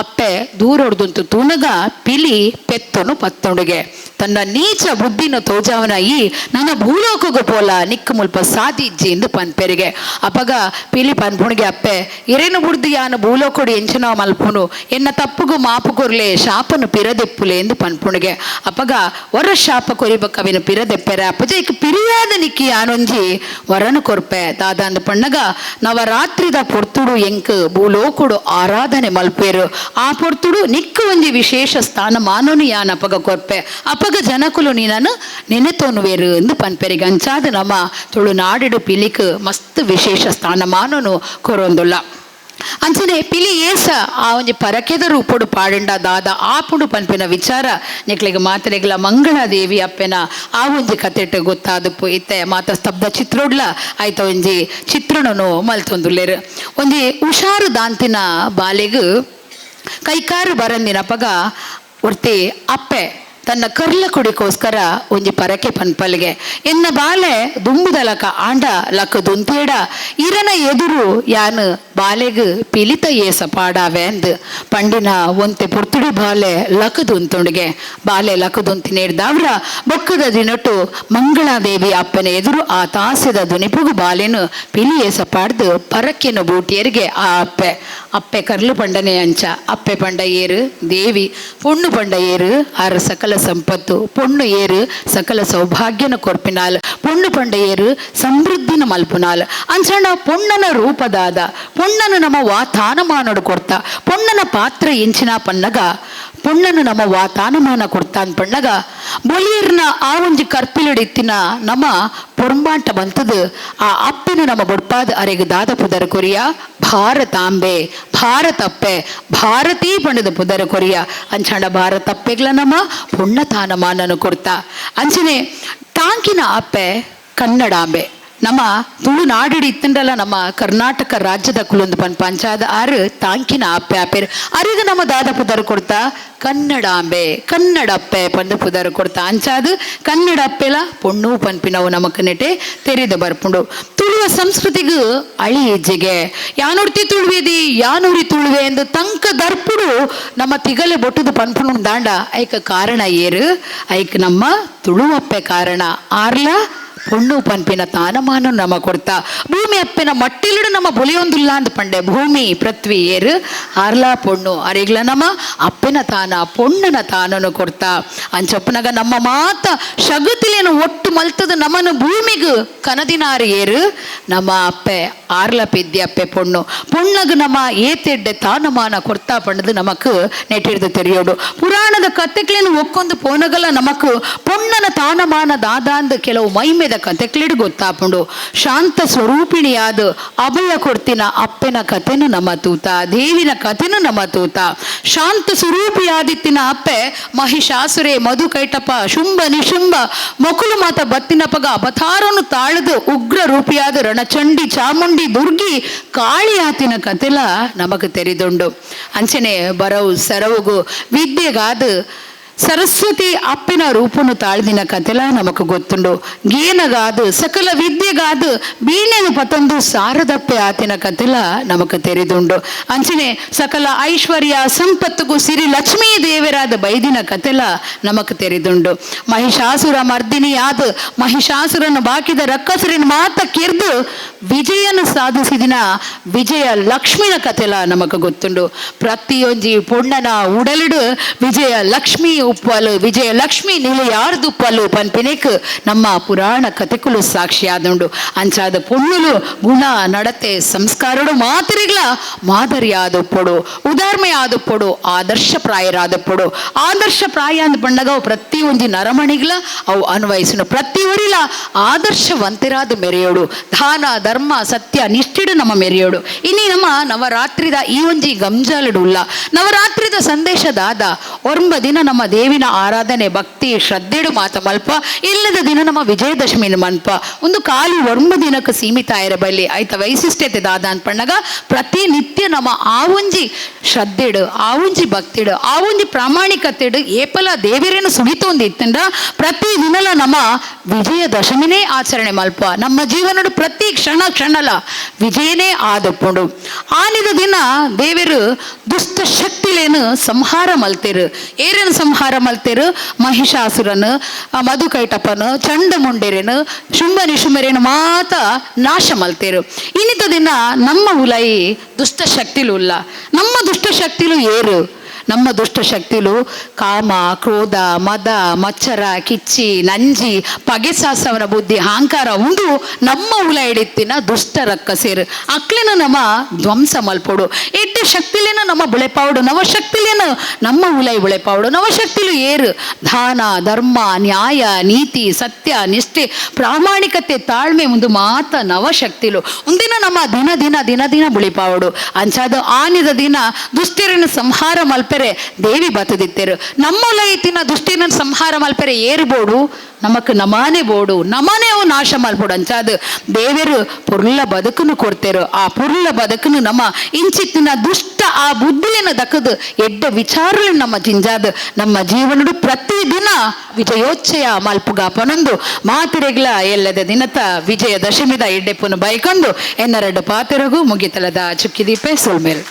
ಅಪ್ಪೆ ದೂರೊಡ್ದುಂತು ತೂನಗ ಪಿಲಿ ಪೆತ್ತೊನು ಪತ್ತೊಂಡುಗೆ ತನ್ನ ನೀಚ ಬುದ್ಧಿನ ತೋಜಾವನ ಈ ನನ್ನ ಭೂಲೋಕಗು ಪೋಲ ನಿಕ್ಕ ಮುಲ್ಪ ಸಾಧಿಜ್ಜಿ ಎಂದು ಪನ್ಪೆರಿಗೆ ಅಪಗ ಪಿಲಿ ಪನ್ಪುಣಿಗೆ ಅಪ್ಪೆ ಇರೇನು ಬುಡ್ದು ಯಾನು ಭೂಲೋಕಡು ಎಂಚನೋ ಮಲ್ಪುನು ಎನ್ನ ತಪ್ಪುಗು ಮಾಪು ಕೊರ್ಲೆ ಶಾಪನು ಪಿರದೆಪ್ಪುಲೆ ಎಂದು ಪನ್ಪುಣಿಗೆ ಅಪಗ ವರ ಶಾಪ ಕೊರಿಬಕ್ಕವಿನ ಪಿರದೆಪ್ಪೆರೆ ಅಪ್ಪಜ ಇಕ್ ಪಿರಿಯಾದ ನಿಕ್ಕಿ ಯಾನೊಂಜಿ ವರನು ಕೊರ್ಪೆ ದಾದಾಂದು ಪಣ್ಣಗ ನವರಾತ್ರಿದ ಪೊರ್ತುಡು ಎಂಕ್ ಭೂಲೋಕುಡು ಆರಾಧನೆ ಮಲ್ಪೇರು ಆ ಪೊರ್ತುಡು ನಿಕ್ಕ ಒಂಜಿ ವಿಶೇಷ ಸ್ಥಾನ ಮಾನೋನು ಯಾನ್ ಅಪಗ ಕೊರ್ಪೆ ಅಪಗ ಜನಕುಲು ನೀನನು ನೆನೆತೋನುವೇರು ಎಂದು ಪನ್ಪೆರಿಗೆ ಅಂಚಾದ ನಮ್ಮ ತುಳುನಾಡಿಡು ಪಿಲಿಕ್ ಮಸ್ತ್ ವಿಶೇಷ ಸ್ಥಾನ ಮಾನೋನು ಕೊರೊಂದುಲ್ಲ. ಅಂಚನೆ ಪಿಲಿ ಏಸ ಆ ಒಂಜಿ ಪರಕೆದ ರೂಪಡು ಪಾಡಂಡ ದಾದ ಆಪುಡು ಪನ್ಪಿನ ವಿಚಾರ ನೆಕ್ಲೆಗೆ ಮಾತರೆಗ್ಲ ಮಂಗಳಾದೇವಿ ಅಪ್ಪೆನ ಆ ಒಂಜಿ ಕತೆಟ್ ಗೊತ್ತಾದಪ್ಪು ಇತ್ತೆ ಮಾತ ಸ್ತಬ್ಧ ಚಿತ್ರೋಡ್ಲ ಆಯ್ತ ಒಂಜಿ ಚಿತ್ರಣನು ಮಲ್ತೊಂದುಲ್ಲೆರ್ ಒಂಜಿ ಹುಷಾರು ದಾಂತಿನ ಬಾಲೆಗ್ ಕೈಕಾರು ಬರಂದಿನಪಗ ಒರ್ತಿ ಅಪ್ಪೆ ತನ್ನ ಕರ್ಲ ಕುಡಿಕೋಸ್ಕರ ಒಂಜಿ ಪರಕೆ ಪನ್ಪಲ್ಗೆ ಎನ್ನ ಬಾಲೆ ದುಂಬುದಲಕ ಆಂಡ ಲಕ್ಕ ದುಂತೇಡ ಇರನ ಎದುರು ಯಾನು ಬಾಲೆಗ್ ಪಿಲಿತ ಏಸ ಪಾಡಾವೆ ಅಂದ್ ಪಂಡಿನ ಒಂತೆ ಪುರ್ತುಡಿ ಬಾಲೆ ಲಕದುಂತುಂಡಿಗೆ ಬಾಲೆ ಲಕದುಂತಿನೇಡ್ದಾವ್ರ ಬೊಕ್ಕದ ದಿನಟು ಮಂಗಳಾದೇವಿ ಅಪ್ಪನ ಎದುರು ಆ ತಾಸದ ದುನಿಪುಗು ಬಾಲೆನು ಪಿಲಿ ಏಸ ಪಾಡ್ದು ಪರಕೆನು ಬೂಟಿಯರಿಗೆ ಆ ಅಪ್ಪೆ ಕರ್ಲು ಪಂಡನೆ ಅಂಚ ಅಪ್ಪೆ ಪಂಡ ಏರು ದೇವಿ ಪೊಣ್ಣು ಪಂಡ ಏರು ಆರ ಸಕಲ ಸಂಪತ್ತು ಪೊಣ್ಣು ಏರು ಸಕಲ ಸೌಭಾಗ್ಯನ ಕೊರ್ಪಿನಾಲ್ ಪೊಣ್ಣು ಪಂಡ ಏರು ಸಮೃದ್ಧಿನ ಮಲ್ಪುನಾಲ್ ಅಂಚಣ್ಣ ಪೊಣ್ಣನ ರೂಪದಾದ ಪೊಣ್ಣನು ನಮ್ಮ ವಾತಾನಮಾನಡು ಕೊಡ್ತ ಪೊಣ್ಣನ ಪಾತ್ರ ಎಂಚಿನ ಪನ್ನಗ ಪೊಣ್ಣನು ನಮ್ಮ ವಾತಾನಮಾನ ಕೊಡ್ತಾನ್ ಪಣ್ಣಗ ಬೊಲಿಯರ್ನ ಆ ಒಂಜಿ ಕರ್ಪಿಲಡಿತ್ತಿನ ನಮ್ಮ ಪೊರ್ಮಾಟ ಬಂತದು ಆ ಅಪ್ಪೆನು ನಮ್ಮ ಬೊಡ್ಪಾದ ಅರೆಗೆ ದಾದ ಪುದರ ಕೊರಿಯ ಭಾರತಾಂಬೆ ಭಾರತಪ್ಪೆ ಭಾರತೀ ಪಂಡದ ಪುದರ ಕೊರಿಯ ಅಂಚಾಂಡ ಭಾರತಪ್ಪೆಗ್ಲ ನಮ್ಮ ಪುಣ್ಯತಾನಮಾನನು ಕೊಡ್ತಾ ಅಂಚನೆ ಟಾಂಕಿನ ಅಪ್ಪೆ ಕನ್ನಡಾಂಬೆ ನಮ್ಮ ತುಳುನಾಡಿಡಿ ಇತ್ತಂಡಲ್ಲ ನಮ್ಮ ಕರ್ನಾಟಕ ರಾಜ್ಯದ ಕುಲೊಂದು ಪಂಚಾದ ಆರು ತಾಂಕಿನ ಅಪ್ಪೆ ಅಪ್ಪೆರು ಅರಿಗ ನಮ್ಮ ದಾದ ಪುದರ್ ಕೊಡ್ತಾ ಕನ್ನಡಾಂಬೆ ಕನ್ನಡಪ್ಪೆ ಪಂದು ಪುದರ್ ಕೊಡ್ತಾ ಅಂಚಾದು ಕನ್ನಡ ಅಪ್ಪೆಲ ಪೊಣ್ಣು ಪನ್ಪಿನವು ನಮಕ್ ನೆಟೆ ತೆರೆದು ಬರ್ಪುಂಡು ತುಳುವ ಸಂಸ್ಕೃತಿಗೂ ಅಳಿ ಹೆಜ್ಜೆಗೆ ಯಾನುಡ್ತಿ ತುಳುವೇದಿ ಯಾನೂರಿ ತುಳುವೆ ಎಂದು ತಂಕ ದರ್ಪುಡು ನಮ್ಮ ತಿಗಲೆ ಬೊಟ್ಟುದು ಪನ್ಪುಣು ದಾಂಡ ಐಕ ಕಾರಣ ಏರು ಐಕ್ ನಮ್ಮ ತುಳುವಪ್ಪೆ ಕಾರಣ ಆರ್ಲ ಪೊಣ್ಣು ಪನ್ಪಿನ ತಾನಮಾನ ನಮ ಕೊಡ್ತಾ ಭೂಮಿ ಅಪ್ಪೆನ ಮಟ್ಟಿಲಿಡು ನಮ್ಮ ಬೊಲಿಯೊಂದಿಲ್ಲ ಅಂದ್ ಪಂಡೆ ಭೂಮಿ ಪೃಥ್ವಿ ಏರು ಆರ್ಲಾ ಪೊಣ್ಣು ಅರಿಗ್ಲ ನಮ್ಮ ಅಪ್ಪೆನ ತಾನ ಪೊಣ್ಣನ ತಾನನು ಕೊಡ್ತಾ ಅಂಚಪ್ಪನಾಗ ನಮ್ಮ ಮಾತ ಶಗತಿಲೇನು ಒಟ್ಟು ಮಲ್ತದ ನಮ್ಮನು ಭೂಮಿಗೂ ಕನದಿನಾರು ಏರು ನಮ್ಮ ಅಪ್ಪೆ ಆರ್ಲ ಪಿದ್ದಿ ಅಪ್ಪೆ ಪೊಣ್ಣು ಪೊಣ್ಣಗ ನಮ್ಮ ಏತೆಡ್ಡೆ ತಾನಮಾನ ಕೊಡ್ತಾ ಪಂಡದು ನಮಕ್ ನೆಟ್ಟಿಡ್ದು ತೆರೆಯೋಡು ಪುರಾಣದ ಕತೆಗಳೇನು ಒಕ್ಕೊಂದು ಪೋನಗಲ ನಮಕ್ ಪೊಣ್ಣನ ತಾನಮಾನ ದಾದಾಂದ್ ಕೆಲವು ಮೈಮೆದ ಕತೆಕ್ಲಿಡ್ ಗೊತ್ತಾಪುಂಡು ಶಾಂತ ಸ್ವರೂಪಿಣಿಯಾದ ಅಭಯ ಕೊಡ್ತಿನ ಅಪ್ಪೆನ ಕಥೆನು ನಮ್ಮ ತೂತ ದೇವಿನ ಕಥೆನು ನಮ್ಮ ತೂತ ಶಾಂತ ಸ್ವರೂಪಿಯಾದಿತ್ತಿನ ಅಪ್ಪೆ ಮಹಿಷಾಸುರೆ ಮಧು ಕೈಟಪ ಶುಂಭ ನಿಶುಂಭ ಮೊಕುಲು ಮಾತ ಬತ್ತಿನಪಗ ಅವತಾರನು ತಾಳದು ಉಗ್ರ ರೂಪಿಯಾದ ರಣಚಂಡಿ ಚಾಮುಂಡಿ ದುರ್ಗಿ ಕಾಳಿಯಾತಿನ ಕಥೆಲ ನಮಗ್ ತೆರೆದುಂಡು ಅಂಚನೆ ಬರವು ಸರವುಗು ವಿದ್ಯೆಗಾದ ಸರಸ್ವತಿ ಅಪ್ಪಿನ ರೂಪನು ತಾಳ್ದಿನ ಕಥೆಲ ನಮಕ್ ಗೊತ್ತುಂಡು ಗೇನಗಾದು ಸಕಲ ವಿದ್ಯೆಗಾದು ಬೀಣೆನು ಪತಂದು ಸಾರದಪ್ಪೆ ಆತಿನ ಕಥೆಲ ನಮಕ್ ತೆರೆದುಂಡು ಅಂಚನೆ ಸಕಲ ಐಶ್ವರ್ಯ ಸಂಪತ್ತುಗೂ ಸಿರಿ ಲಕ್ಷ್ಮೀ ದೇವರಾದ ಬೈದಿನ ಕಥೆಲ ನಮಕ್ ತೆರೆದುಂಡು ಮಹಿಷಾಸುರ ಮರ್ದಿನಿಯಾದ ಮಹಿಷಾಸುರನ್ನು ಬಾಕಿದ ರಕ್ಕಸರಿನ ಮಾತ ಕೆರ್ದು ವಿಜಯನು ಸಾಧಿಸಿದಿನ ವಿಜಯ ಲಕ್ಷ್ಮಿನ ಕಥೆಲ ನಮಕ್ ಗೊತ್ತುಂಡು ಪ್ರತಿಯೊಂಜಿ ಪೊಣ್ಣನ ಉಡಲಿಡು ವಿಜಯ ಲಕ್ಷ್ಮಿ ಉಪ್ಪಲು ವಿಜಯ ಲಕ್ಷ್ಮಿ ನಿಲೆಯಾರ್ದು ಉಪ್ಪಲು ಪನ್ಪಿನೇಕ್ ನಮ್ಮ ಪುರಾಣ ಕಥೆಕುಲು ಸಾಕ್ಷಿಯಾದುಂಡು ಅಂಚಾದ ಪೊಣ್ಣುಲು ಗುಣ ನಡತೆ ಸಂಸ್ಕಾರಡು ಮಾತರಿಗ್ಲ ಮಾದರಿಯಾದಪ್ಪಡು ಉದಾರ್ಮೆಯಾದಪ್ಪಡು ಆದರ್ಶಪ್ರಾಯರಾದಪ್ಪಡು ಆದರ್ಶಪ್ರಾಯ ಅಂದ್ ಪಂಡಗ ಅವು ಪ್ರತಿ ಒಂಜಿ ನರಮಣಿಗ್ಲ ಅವು ಅನ್ವಯಿಸುನು ಪ್ರತಿಯೊರಿಲ ಆದರ್ಶವಂತಿರಾದ ಮೆರೆಯೋಡು ದಾನ ಧರ್ಮ ಸತ್ಯ ನಿಷ್ಠಿಡು ನಮ್ಮ ಮೆರೆಯೋಡು ಇನಿ ನಮ್ಮ ನವರಾತ್ರಿದ ಈ ಒಂಜಿ ಗಂಜಾಲಡು ಉಲ್ಲ ನವರಾತ್ರಿದ ಸಂದೇಶದಾದ ಒರ್ಂಬ ದಿನ ನಮ್ಮ ದೇವಿನ ಆರಾಧನೆ ಭಕ್ತಿ ಶ್ರದ್ಧೆಡು ಮಾತ ಮಲ್ಪ ಇಲ್ಲದ ದಿನ ನಮ್ಮ ವಿಜಯದಶಮಿನ ಮನ್ಪ ಒಂದು ಕಾಲಿ ಒರ್ಂಬ ದಿನಕ್ಕೆ ಸೀಮಿತ ಇರಬಲ್ಲಿ ಆಯ್ತ ವೈಶಿಷ್ಟ್ಯತೆ ದಾದ ಅನ್ಪಣ್ಣಗ ಪ್ರತಿನಿತ್ಯ ನಮ್ಮ ಆವುಂಜಿ ಶ್ರದ್ಧೆಡು ಆವುಂಜಿ ಭಕ್ತಿಡು ಆವುಂಜಿ ಪ್ರಾಮಾಣಿಕತೆಡು ಏಪಲ ದೇವಿರೇನು ಸುಳಿತೊಂದಿತ್ತಂದ್ರ ಪ್ರತಿ ದಿನಲ ನಮ್ಮ ವಿಜಯದಶಮಿನೇ ಆಚರಣೆ ಮಲ್ಪ ನಮ್ಮ ಜೀವನಡು ಪ್ರತಿ ಕ್ಷಣಲ ವಿಜಯನೇ ಆದಪ್ಪುಂಡು ಆನಿದ ದಿನ ದೇವರು ದುಷ್ಟ ಶಕ್ತಿಲೇನು ಸಂಹಾರ ಮಲ್ತೇರು ಏರೇನು ಸಂಹಾರ ಮಲ್ತೇರು ಮಹಿಷಾಸುರನು ಮಧು ಕೈಟಪನು ಚಂಡಮುಂಡೆರೇನು ಶುಂಭ ನಿಶುಂಭರೇನು ಮಾತ ನಾಶ ಮಲ್ತೇರು ಇನ್ನಿತ ದಿನ ನಮ್ಮ ಉಲೈ ದುಷ್ಟ ಶಕ್ತಿಲು ಉಲ್ಲ ನಮ್ಮ ದುಷ್ಟ ಶಕ್ತಿಲು ಏರು ನಮ್ಮ ದುಷ್ಟ ಶಕ್ತಿಲು ಕಾಮ, ಕ್ರೋಧ, ಮದ, ಮಚ್ಚರ, ಕಿಚ್ಚಿ, ನಂಜಿ, ಪಗೆಸಾಸವನ ಬುದ್ಧಿ, ಅಹಂಕಾರ ಉಂಡು ನಮ್ಮ ಉಲ ಎಡಿತ್ತಿನ ದುಷ್ಟ ರಕ್ಕಸೇರು ಅಕ್ಲಿನ ನಮ್ಮ ಧ್ವಂಸ ಮಲ್ಪೋಡು. ಎಡ್ಡೆ ಶಕ್ತಿಲೇನ ನಮ್ಮ ಬುಳೆಪಾವಡು, ನವ ಶಕ್ತಿಲೇನ ನಮ್ಮ ಉಲೈ ಬುಳೆಪಾವಡು. ನವ ಶಕ್ತಿಲು ಏರು ದಾನ, ಧರ್ಮ, ನ್ಯಾಯ, ನೀತಿ, ಸತ್ಯ, ನಿಷ್ಠೆ, ಪ್ರಾಮಾಣಿಕತೆ, ತಾಳ್ಮೆ ಮುಂದು ಮಾತ ನವ ಶಕ್ತಿಲು ಒಂದಿನ ನಮ್ಮ ದಿನ ದಿನ ದಿನ ದಿನ ಬುಳಿಪಾವಡು. ಅಂಚಾದ ಆನಿದ ದಿನ ದುಷ್ಟಿರನ್ನು ಸಂಹಾರ ಮಲ್ಪೆರೆ ದೇವಿ ಬತ್ತದಿತ್ತೆರು. ನಮ್ಮ ಲೈತಿನ ದುಷ್ಟಿನ ಸಂಹಾರ ಮಲ್ಪೆರೆ ಏರ್ಬೋಡು ನಮಕ್ ನಮಾನೆ ಬೋಡು, ನಮಾನೆ ಅವು ನಾಶ ಮಲ್ಪೋಡು. ಅಂಚಾದ ದೇವರು ಪುರ್ಲ ಬದುಕನ್ನು ಕೊಡ್ತೇರು. ಆ ಪುರ್ಲ ಬದುಕನ್ನು ನಮ್ಮ ಇಂಚಿತ್ತಿನ ದುಷ್ಟ ಆ ಬುದ್ಧಿಯನ್ನು ದಕ್ಕದು ಎಡ್ಡ ವಿಚಾರಗಳು ನಮ್ಮ ಜಿಂಜಾದ ನಮ್ಮ ಜೀವನಡು ಪ್ರತಿದಿನ ವಿಜಯೋಚ್ಚಯ ಮಲ್ಪುಗ ಪನೊಂದು ಮಾತಿರೆಗ್ಲ ಎಲ್ಲದ ದಿನತ ವಿಜಯ ದಶಮಿದ ಎಡ್ಡೆಪ್ಪನು ಬೈಕೊಂಡು ಎನ್ನರಡು ಪಾತೆರಗೂ ಮುಗಿತಲದ ಚುಕ್ಕಿದೀಪೆ ಸುಳ್ಮೇಲ್.